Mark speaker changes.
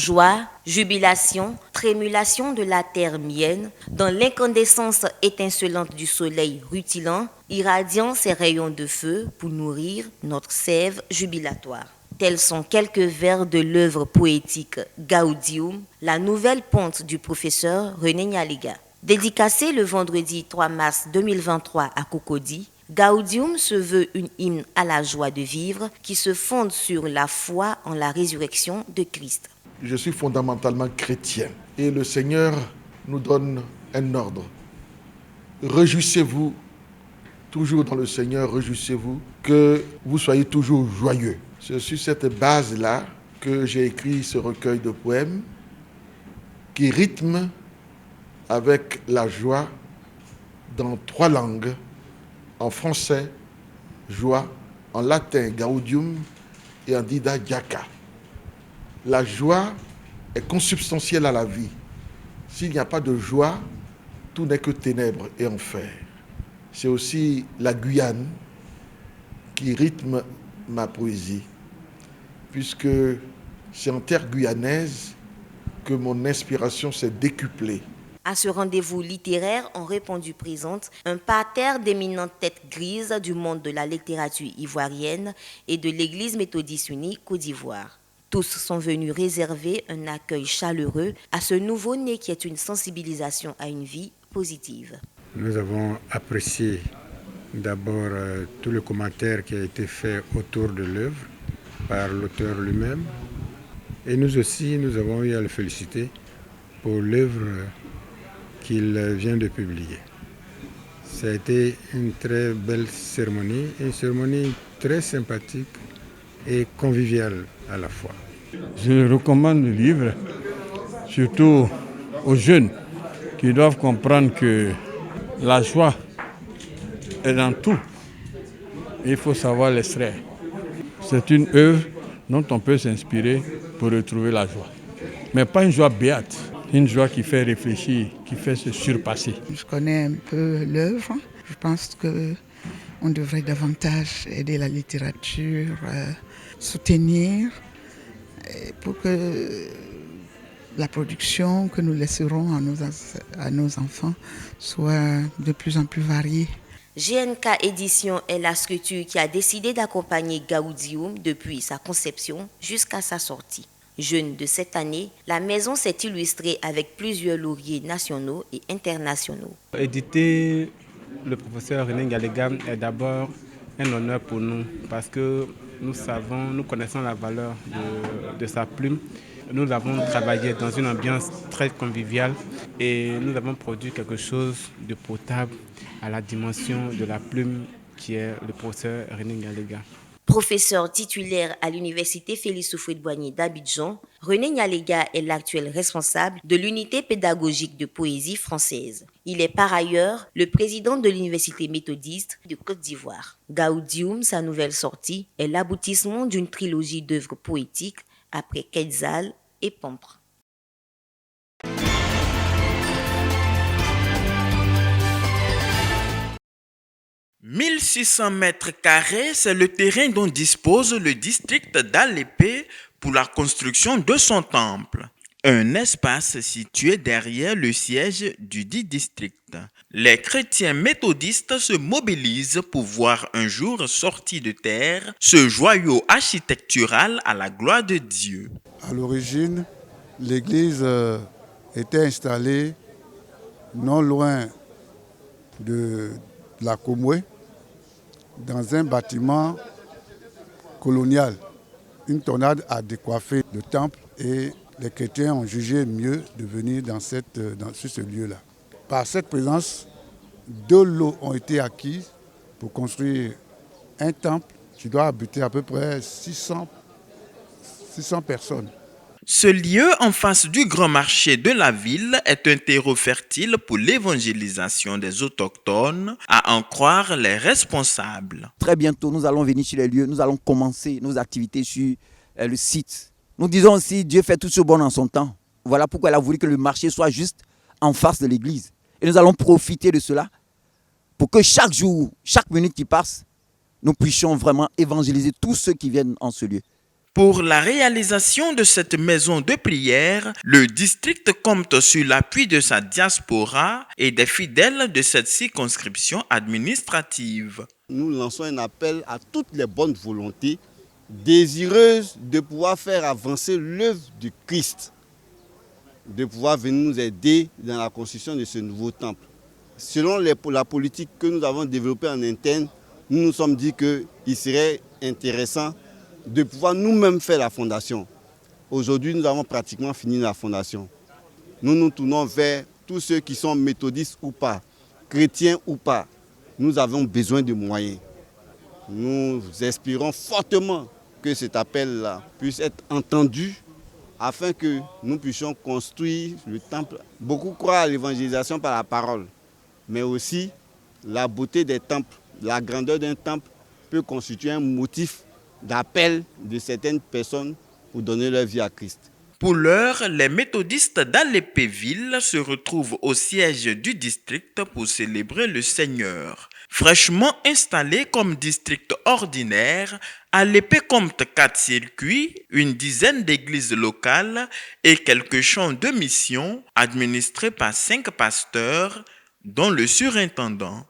Speaker 1: Joie, jubilation, trémulation de la terre mienne, dans l'incandescence étincelante du soleil rutilant, irradiant ses rayons de feu pour nourrir notre sève jubilatoire. Tels sont quelques vers de l'œuvre poétique Gaudium, la nouvelle ponte du professeur René Nyalega. Dédicacé le vendredi 3 mars 2023 à Cocody, Gaudium se veut une hymne à la joie de vivre qui se fonde sur la foi en la résurrection de Christ.
Speaker 2: Je suis fondamentalement chrétien et le Seigneur nous donne un ordre. Réjouissez-vous, toujours dans le Seigneur, réjouissez-vous, que vous soyez toujours joyeux. C'est sur cette base-là que j'ai écrit ce recueil de poèmes qui rythme avec la joie dans 3 langues, en français, joie, en latin, gaudium, et en dida, diaca. La joie est consubstantielle à la vie. S'il n'y a pas de joie, tout n'est que ténèbres et enfer. C'est aussi la Guyane qui rythme ma poésie, puisque c'est en terre guyanaise que mon inspiration s'est décuplée.
Speaker 1: À ce rendez-vous littéraire ont répondu présentes un parterre d'éminentes têtes grises du monde de la littérature ivoirienne et de l'Église méthodiste unie Côte d'Ivoire. Tous sont venus réserver un accueil chaleureux à ce nouveau-né qui est une sensibilisation à une vie positive.
Speaker 3: Nous avons apprécié d'abord tout le commentaire qui a été fait autour de l'œuvre par l'auteur lui-même. Et nous aussi, nous avons eu à le féliciter pour l'œuvre qu'il vient de publier. Ça a été une très belle cérémonie, une cérémonie très sympathique et conviviale à la fois.
Speaker 4: Je recommande le livre, surtout aux jeunes qui doivent comprendre que la joie est dans tout. Il faut savoir l'extraire. C'est une œuvre dont on peut s'inspirer pour retrouver la joie. Mais pas une joie béate, une joie qui fait réfléchir, qui fait se surpasser.
Speaker 5: Je connais un peu l'œuvre. Je pense qu'on devrait davantage aider la littérature, soutenir, pour que la production que nous laisserons à nos enfants soit de plus en plus variée.
Speaker 1: GNK Édition est la structure qui a décidé d'accompagner Gaudium depuis sa conception jusqu'à sa sortie. Jeune de cette année, la maison s'est illustrée avec plusieurs lauriers nationaux et internationaux.
Speaker 6: Éditer le professeur René Nyalega est d'abord un honneur pour nous parce que nous connaissons la valeur de sa plume. Nous avons travaillé dans une ambiance très conviviale et nous avons produit quelque chose de potable à la dimension de la plume qui est le professeur René Nyalega.
Speaker 1: Professeur titulaire à l'université Félix Houphouët-Boigny d'Abidjan, René Nyalega est l'actuel responsable de l'unité pédagogique de poésie française. Il est par ailleurs le président de l'université méthodiste de Côte d'Ivoire. Gaudium, sa nouvelle sortie, est l'aboutissement d'une trilogie d'œuvres poétiques après Quetzal et Pampre.
Speaker 7: 1600 mètres carrés, c'est le terrain dont dispose le district d'Alépé pour la construction de son temple. Un espace situé derrière le siège du dit district. Les chrétiens méthodistes se mobilisent pour voir un jour sorti de terre ce joyau architectural à la gloire de Dieu.
Speaker 8: À l'origine, l'église était installée non loin de la Comoué, dans un bâtiment colonial. Une tornade a décoiffé le temple et les chrétiens ont jugé mieux de venir sur ce lieu-là. Par cette présence, 2 lots ont été acquis pour construire un temple qui doit abriter à peu près 600 personnes.
Speaker 7: Ce lieu en face du grand marché de la ville est un terreau fertile pour l'évangélisation des autochtones, à en croire les responsables.
Speaker 9: Très bientôt, nous allons venir sur les lieux, nous allons commencer nos activités sur le site. Nous disons aussi, Dieu fait tout ce bon en son temps. Voilà pourquoi il a voulu que le marché soit juste en face de l'église. Et nous allons profiter de cela pour que chaque jour, chaque minute qui passe, nous puissions vraiment évangéliser tous ceux qui viennent en ce lieu.
Speaker 7: Pour la réalisation de cette maison de prière, le district compte sur l'appui de sa diaspora et des fidèles de cette circonscription administrative.
Speaker 10: Nous lançons un appel à toutes les bonnes volontés désireuses de pouvoir faire avancer l'œuvre du Christ, de pouvoir venir nous aider dans la construction de ce nouveau temple. Selon la politique que nous avons développée en interne, nous nous sommes dit qu'il serait intéressant de pouvoir nous-mêmes faire la fondation. Aujourd'hui, nous avons pratiquement fini la fondation. Nous nous tournons vers tous ceux qui sont méthodistes ou pas, chrétiens ou pas. Nous avons besoin de moyens. Nous espérons fortement que cet appel-là puisse être entendu afin que nous puissions construire le temple. Beaucoup croient à l'évangélisation par la parole, mais aussi la beauté des temples, la grandeur d'un temple peut constituer un motif d'appel de certaines personnes pour donner leur vie à Christ.
Speaker 7: Pour l'heure, les méthodistes d'Alépéville se retrouvent au siège du district pour célébrer le Seigneur. Fraîchement installé comme district ordinaire, Alépé compte 4 circuits, une dizaine d'églises locales et quelques champs de mission administrés par 5 pasteurs, dont le surintendant.